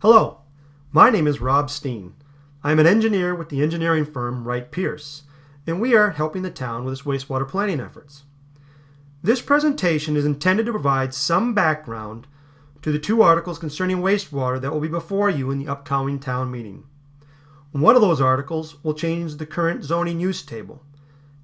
Hello, my name is Rob Steen. I'm an engineer with the engineering firm Wright Pierce, and we are helping the town with its wastewater planning efforts. This presentation is intended to provide some background to the two articles concerning wastewater that will be before you in the upcoming town meeting. One of those articles will change the current zoning use table,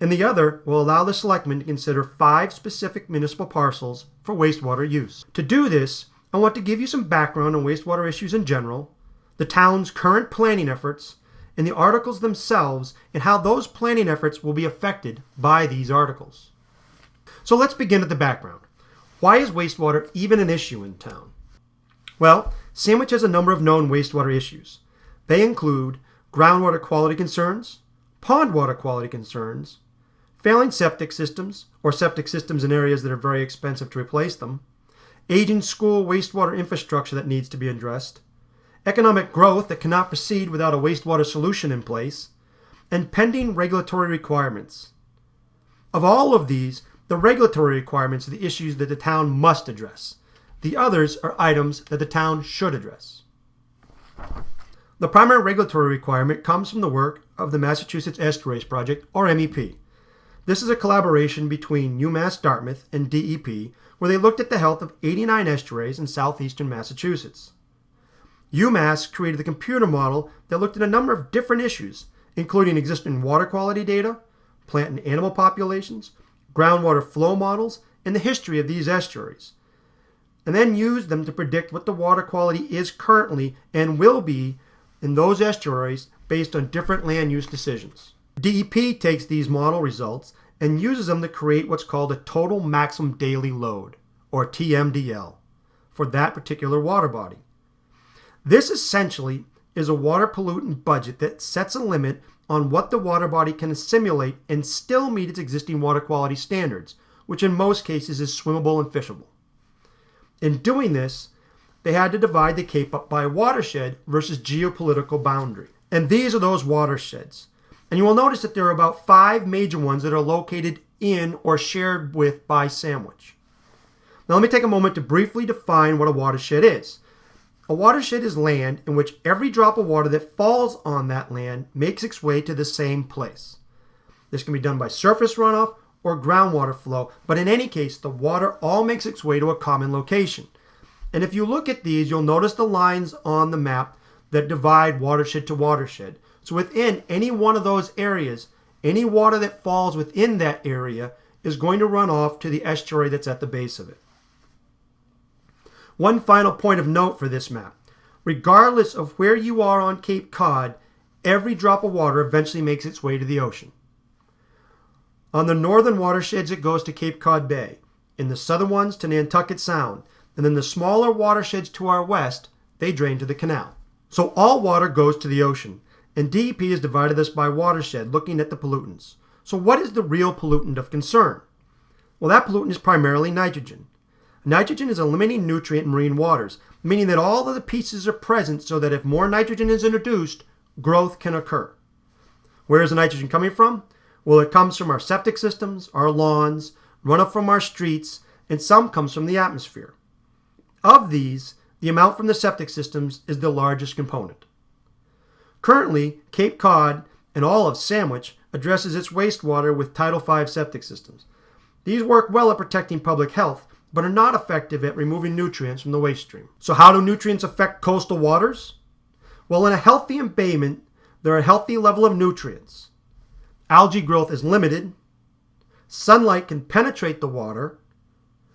and the other will allow the selectmen to consider 5 specific municipal parcels for wastewater use. To do this, I want to give you some background on wastewater issues in general, the town's current planning efforts, and the articles themselves and how those planning efforts will be affected by these articles. So let's begin at the background. Why is wastewater even an issue in town? Well, Sandwich has a number of known wastewater issues. They include groundwater quality concerns, pond water quality concerns, failing septic systems, or septic systems in areas that are very expensive to replace them, aging school wastewater infrastructure that needs to be addressed, economic growth that cannot proceed without a wastewater solution in place, and pending regulatory requirements. Of all of these, the regulatory requirements are the issues that the town must address. The others are items that the town should address. The primary regulatory requirement comes from the work of the Massachusetts Estuaries Project, or MEP. This is a collaboration between UMass Dartmouth and DEP, where they looked at the health of 89 estuaries in southeastern Massachusetts. UMass created the computer model that looked at a number of different issues, including existing water quality data, plant and animal populations, groundwater flow models, and the history of these estuaries, and then used them to predict what the water quality is currently and will be in those estuaries based on different land use decisions. DEP takes these model results and uses them to create what's called a total maximum daily load, or TMDL, for that particular water body. This essentially is a water pollutant budget that sets a limit on what the water body can assimilate and still meet its existing water quality standards, which in most cases is swimmable and fishable. In doing this, they had to divide the Cape up by watershed versus geopolitical boundary. And these are those watersheds. And you will notice that there are about 5 major ones that are located in or shared with by Sandwich. Now let me take a moment to briefly define what a watershed is. A watershed is land in which every drop of water that falls on that land makes its way to the same place. This can be done by surface runoff or groundwater flow, but in any case, the water all makes its way to a common location. And if you look at these, you'll notice the lines on the map that divide watershed to watershed. So within any one of those areas, any water that falls within that area is going to run off to the estuary that's at the base of it. One final point of note for this map. Regardless of where you are on Cape Cod, every drop of water eventually makes its way to the ocean. On the northern watersheds, it goes to Cape Cod Bay. In the southern ones, to Nantucket Sound. And then the smaller watersheds to our west, they drain to the canal. So all water goes to the ocean. And DEP has divided this by watershed, looking at the pollutants. So what is the real pollutant of concern? Well, that pollutant is primarily nitrogen. Nitrogen is a limiting nutrient in marine waters, meaning that all of the pieces are present so that if more nitrogen is introduced, growth can occur. Where is the nitrogen coming from? Well, it comes from our septic systems, our lawns, runoff from our streets, and some comes from the atmosphere. Of these, the amount from the septic systems is the largest component. Currently, Cape Cod and all of Sandwich addresses its wastewater with Title V septic systems. These work well at protecting public health, but are not effective at removing nutrients from the waste stream. So how do nutrients affect coastal waters? Well, in a healthy embayment, there are a healthy level of nutrients. Algae growth is limited. Sunlight can penetrate the water.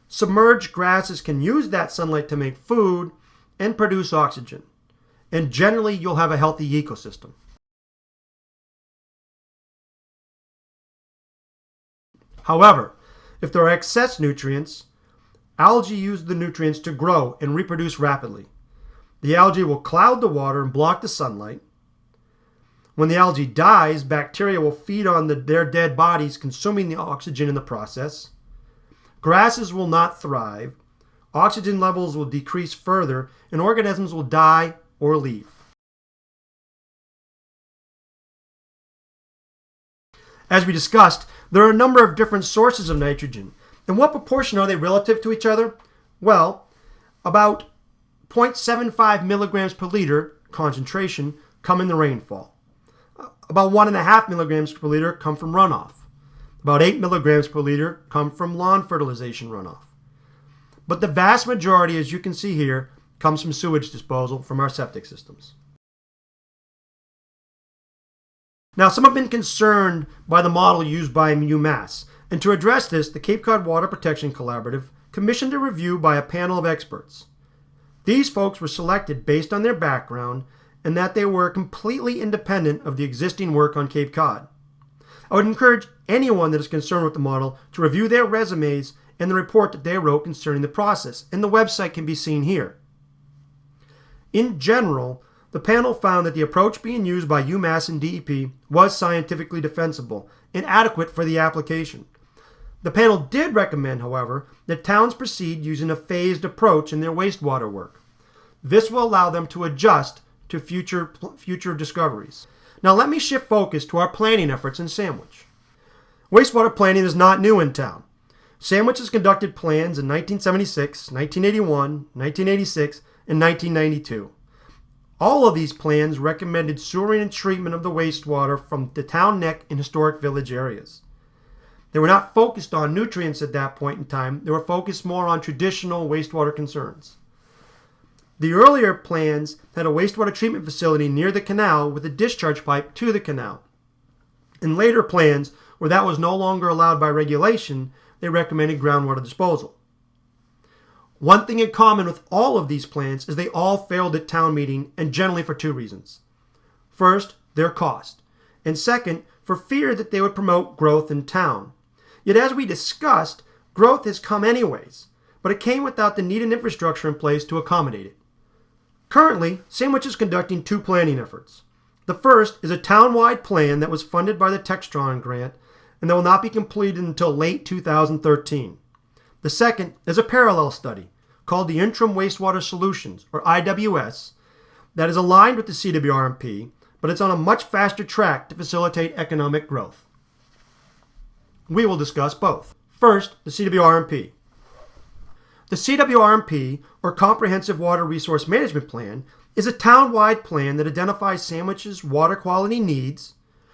Submerged grasses can use that sunlight to make food and produce oxygen. And generally, you'll have a healthy ecosystem. However, if there are excess nutrients, algae use the nutrients to grow and reproduce rapidly. The algae will cloud the water and block the sunlight. When the algae dies, bacteria will feed on their dead bodies, consuming the oxygen in the process. Grasses will not thrive. Oxygen levels will decrease further, and organisms will die or leave. As we discussed, there are a number of different sources of nitrogen. And what proportion are they relative to each other? Well, about 0.75 milligrams per liter concentration come in the rainfall. About 1.5 milligrams per liter come from runoff. About 8 milligrams per liter come from lawn fertilization runoff. But the vast majority, as you can see here, comes from sewage disposal from our septic systems. Now, some have been concerned by the model used by UMass, and to address this, the Cape Cod Water Protection Collaborative commissioned a review by a panel of experts. These folks were selected based on their background and that they were completely independent of the existing work on Cape Cod. I would encourage anyone that is concerned with the model to review their resumes and the report that they wrote concerning the process, and the website can be seen here. In general, the panel found that the approach being used by UMass and DEP was scientifically defensible and adequate for the application. The panel did recommend, however, that towns proceed using a phased approach in their wastewater work. This will allow them to adjust to future discoveries. Now let me shift focus to our planning efforts in Sandwich. Wastewater planning is not new in town. Sandwich has conducted plans in 1976, 1981, 1986, and 1992. All of these plans recommended sewering and treatment of the wastewater from the town neck and historic village areas. They were not focused on nutrients at that point in time. They were focused more on traditional wastewater concerns. The earlier plans had a wastewater treatment facility near the canal with a discharge pipe to the canal. In later plans, where that was no longer allowed by regulation, they recommended groundwater disposal. One thing in common with all of these plans is they all failed at town meeting, and generally for two reasons. First, their cost, and second, for fear that they would promote growth in town. Yet as we discussed, growth has come anyways, but it came without the needed infrastructure in place to accommodate it. Currently, Sandwich is conducting two planning efforts. The first is a town-wide plan that was funded by the Textron grant and that will not be completed until late 2013. The second is a parallel study called the Interim Wastewater Solutions, or IWS, that is aligned with the CWRMP, but it's on a much faster track to facilitate economic growth. We will discuss both. First, the CWRMP. The CWRMP, or Comprehensive Water Resource Management Plan, is a town-wide plan that identifies Sandwich's water quality needs,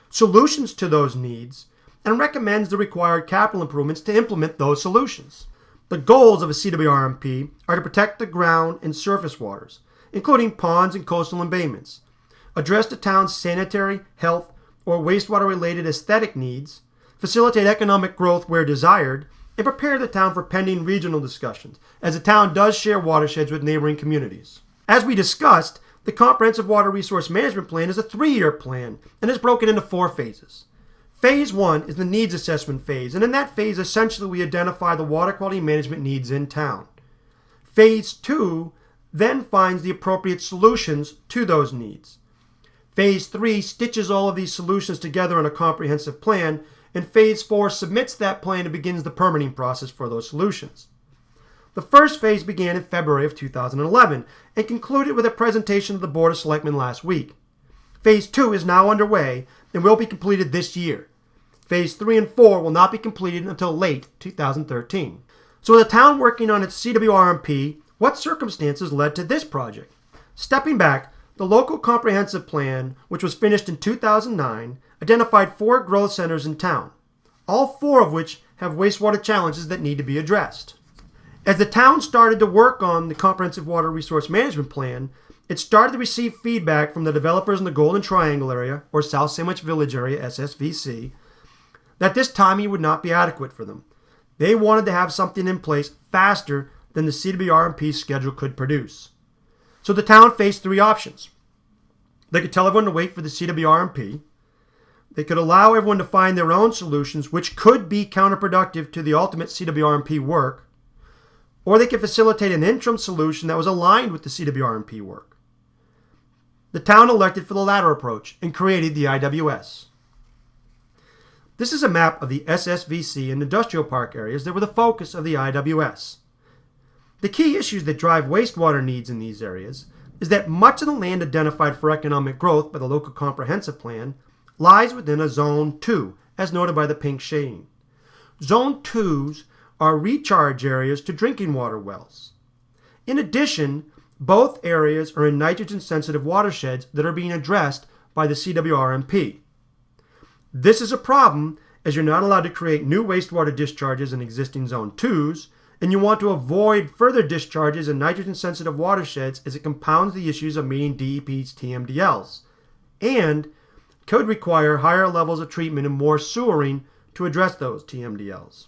solutions to those needs, and recommends the required capital improvements to implement those solutions. The goals of a CWRMP are to protect the ground and surface waters, including ponds and coastal embayments, address the town's sanitary, health, or wastewater-related aesthetic needs, facilitate economic growth where desired, and prepare the town for pending regional discussions, as the town does share watersheds with neighboring communities. As we discussed, the Comprehensive Water Resource Management Plan is a 3-year plan and is broken into 4 phases. Phase 1 is the needs assessment phase, and in that phase, essentially, we identify the water quality management needs in town. Phase 2 then finds the appropriate solutions to those needs. Phase 3 stitches all of these solutions together in a comprehensive plan, and Phase 4 submits that plan and begins the permitting process for those solutions. The first phase began in February of 2011 and concluded with a presentation of the Board of Selectmen last week. Phase 2 is now underway and will be completed this year. Phase 3 and 4 will not be completed until late 2013. So with the town working on its CWRMP, what circumstances led to this project? Stepping back, the local comprehensive plan, which was finished in 2009, identified 4 growth centers in town, all 4 of which have wastewater challenges that need to be addressed. As the town started to work on the Comprehensive Water Resource Management Plan, it started to receive feedback from the developers in the Golden Triangle area, or South Sandwich Village area, SSVC, that this timing would not be adequate for them. They wanted to have something in place faster than the CWRMP schedule could produce. So the town faced 3 options. They could tell everyone to wait for the CWRMP. They could allow everyone to find their own solutions, which could be counterproductive to the ultimate CWRMP work, or they could facilitate an interim solution that was aligned with the CWRMP work. The town elected for the latter approach and created the IWS. This is a map of the SSVC and industrial park areas that were the focus of the IWS. The key issues that drive wastewater needs in these areas is that much of the land identified for economic growth by the local comprehensive plan lies within a Zone 2, as noted by the pink shading. Zone 2s are recharge areas to drinking water wells. In addition, Both areas are in nitrogen-sensitive watersheds that are being addressed by the CWRMP. This is a problem as you're not allowed to create new wastewater discharges in existing Zone 2s, and you want to avoid further discharges in nitrogen-sensitive watersheds as it compounds the issues of meeting DEP's TMDLs, and could require higher levels of treatment and more sewering to address those TMDLs.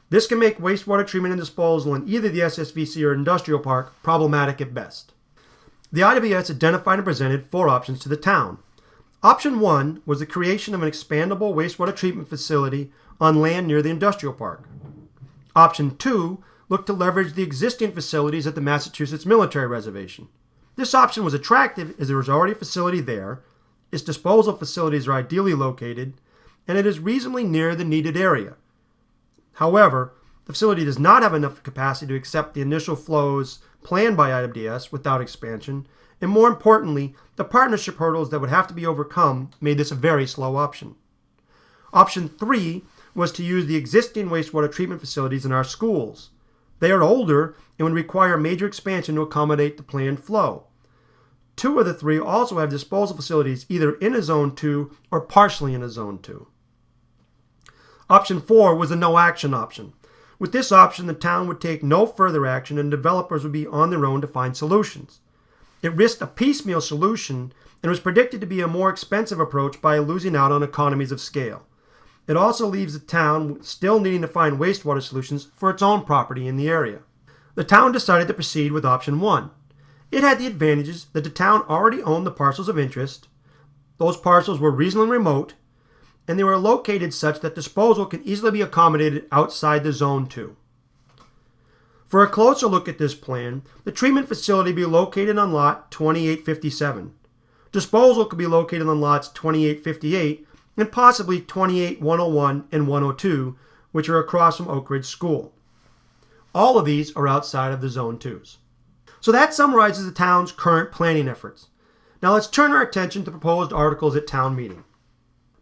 This can make wastewater treatment and disposal in either the SSVC or industrial park problematic at best. The IWS identified and presented 4 options to the town. Option 1 was the creation of an expandable wastewater treatment facility on land near the industrial park. Option 2 looked to leverage the existing facilities at the Massachusetts Military Reservation. This option was attractive as there was already a facility there, its disposal facilities are ideally located, and it is reasonably near the needed area. However, the facility does not have enough capacity to accept the initial flows planned by IWS without expansion, and more importantly, the partnership hurdles that would have to be overcome made this a very slow option. Option 3 was to use the existing wastewater treatment facilities in our schools. They are older and would require major expansion to accommodate the planned flow. 2 of the 3 also have disposal facilities either in a Zone 2 or partially in a Zone 2. Option 4 was the no action option. With this option, the town would take no further action and developers would be on their own to find solutions. It risked a piecemeal solution and was predicted to be a more expensive approach by losing out on economies of scale. It also leaves the town still needing to find wastewater solutions for its own property in the area. The town decided to proceed with option 1. It had the advantages that the town already owned the parcels of interest, those parcels were reasonably remote, and they were located such that disposal can easily be accommodated outside the Zone 2. For a closer look at this plan, the treatment facility be located on lot 2857. Disposal could be located on lots 2858 and possibly 28101 and 102, which are across from Oak Ridge School. All of these are outside of the Zone 2s. So that summarizes the town's current planning efforts. Now let's turn our attention to proposed articles at town meeting.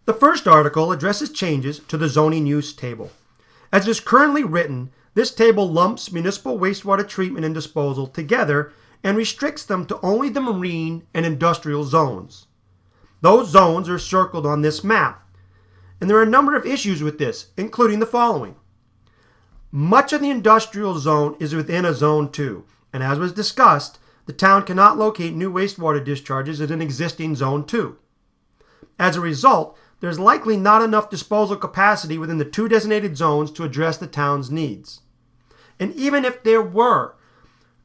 The first article addresses changes to the zoning use table. As it is currently written, this table lumps municipal wastewater treatment and disposal together and restricts them to only the marine and industrial zones. Those zones are circled on this map, and there are a number of issues with this, including the following. Much of the industrial zone is within a Zone 2, and as was discussed, the town cannot locate new wastewater discharges in an existing Zone 2. As a result, there's likely not enough disposal capacity within the 2 designated zones to address the town's needs. And even if there were,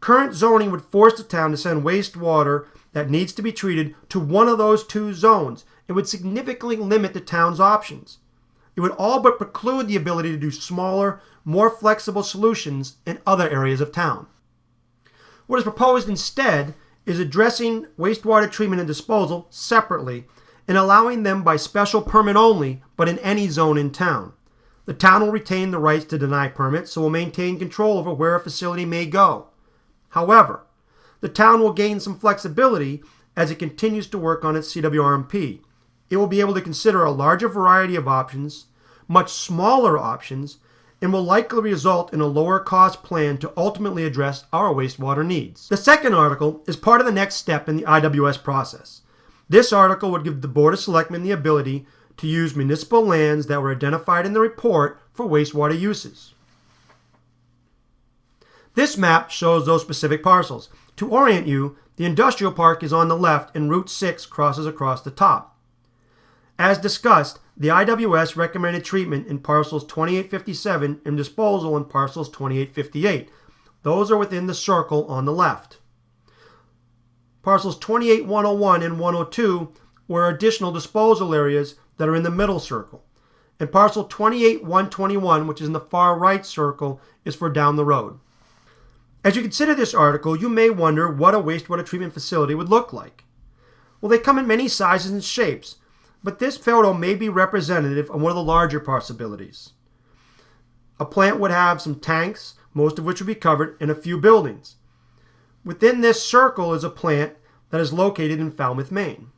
current zoning would force the town to send wastewater that needs to be treated to one of those 2 zones. It would significantly limit the town's options. It would all but preclude the ability to do smaller, more flexible solutions in other areas of town. What is proposed instead is addressing wastewater treatment and disposal separately and allowing them by special permit only, but in any zone in town. The town will retain the rights to deny permits, so will maintain control over where a facility may go. However, the town will gain some flexibility as it continues to work on its CWRMP. It will be able to consider a larger variety of options, much smaller options, and will likely result in a lower cost plan to ultimately address our wastewater needs. The second article is part of the next step in the IWS process. This article would give the Board of Selectmen the ability to use municipal lands that were identified in the report for wastewater uses. This map shows those specific parcels. To orient you, the industrial park is on the left and Route 6 crosses across the top. As discussed, the IWS recommended treatment in parcels 2857 and disposal in parcels 2858. Those are within the circle on the left. Parcels 28101 and 102 were additional disposal areas that are in the middle circle. And parcel 28121, which is in the far right circle, is for down the road. As you consider this article, you may wonder what a wastewater treatment facility would look like. Well, they come in many sizes and shapes, but this photo may be representative of one of the larger possibilities. A plant would have some tanks, most of which would be covered, and a few buildings. Within this circle is a plant that is located in Falmouth, Maine.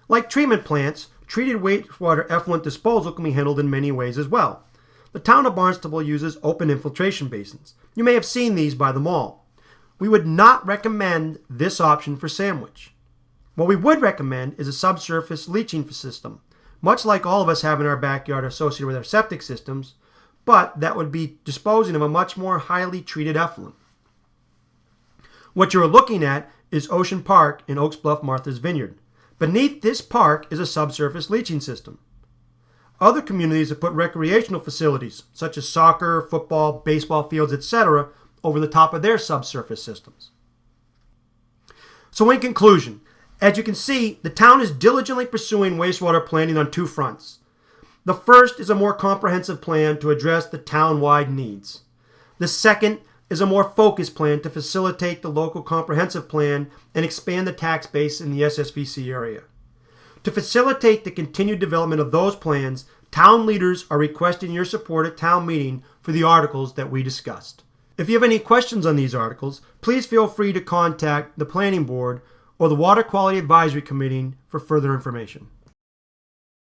Like treatment plants, treated wastewater effluent disposal can be handled in many ways as well. The town of Barnstable uses open infiltration basins. You may have seen these by the mall. we would not recommend this option for Sandwich. What we would recommend is a subsurface leaching system, much like all of us have in our backyard associated with our septic systems, but that would be disposing of a much more highly treated effluent. What you're looking at is Ocean Park in Oaks Bluff Martha's Vineyard. Beneath this park is a subsurface leaching system. Other communities have put recreational facilities, such as soccer, football, baseball fields, etc., over the top of their subsurface systems. So in conclusion, as you can see, the town is diligently pursuing wastewater planning on two fronts. The first is a more comprehensive plan to address the town-wide needs. The second is a more focused plan to facilitate the local comprehensive plan and expand the tax base in the SSVC area. To facilitate the continued development of those plans, town leaders are requesting your support at town meeting for the articles that we discussed. If you have any questions on these articles, please feel free to contact the Planning Board or the Water Quality Advisory Committee for further information.